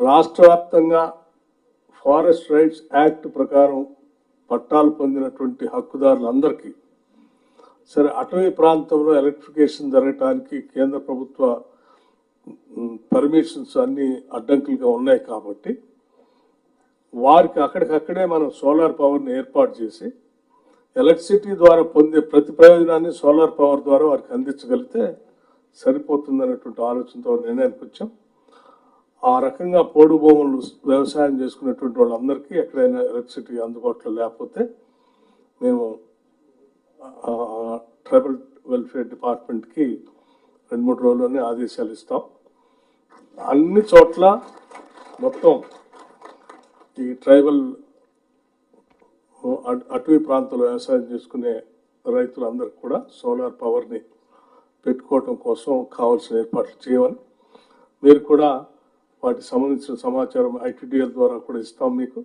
రాష్ట్ర వ్యాప్తంగా forest rights act ప్రకారం పట్టాలు పొందినటువంటి హక్కుదారులందరికీ సరే అటవీ ప్రాంతంలో ఎలక్ట్రిఫికేషన్ జరగటానికి కేంద్ర ప్రభుత్వ పర్మిషన్స్ అన్ని అడ్డంకులుగా ఉన్నాయి కాబట్టి వారికి అక్కడికక్కడే మనం సోలార్ పవర్ని ఏర్పాటు చేసి ఎలక్ట్రిసిటీ ద్వారా పొందే ప్రతి ప్రయోజనాన్ని సోలార్ పవర్ ద్వారా వారికి అందించగలిగితే సరిపోతుందనేటువంటి ఆలోచనతో నిర్ణయానికి వచ్చాం. ఆ రకంగా పోడు భూములు వ్యవసాయం చేసుకునేటువంటి వాళ్ళందరికీ ఎక్కడైనా ఎలక్ట్రిసిటీ అందుబాటులో లేకపోతే మేము ట్రైబల్ వెల్ఫేర్ డిపార్ట్మెంట్కి 2-3 రోజుల్లోనే ఆదేశాలు ఇస్తాం. అన్ని చోట్ల మొత్తం ఈ ట్రైబల్ అటవీ ప్రాంతంలో వ్యవసాయం చేసుకునే రైతులందరికీ కూడా సోలార్ పవర్ని పెట్టుకోవటం కోసం కావాల్సిన ఏర్పాట్లు చేయమని, మీరు కూడా వాటికి సంబంధించిన సమాచారం ITDL ద్వారా కూడా ఇస్తాం మీకు.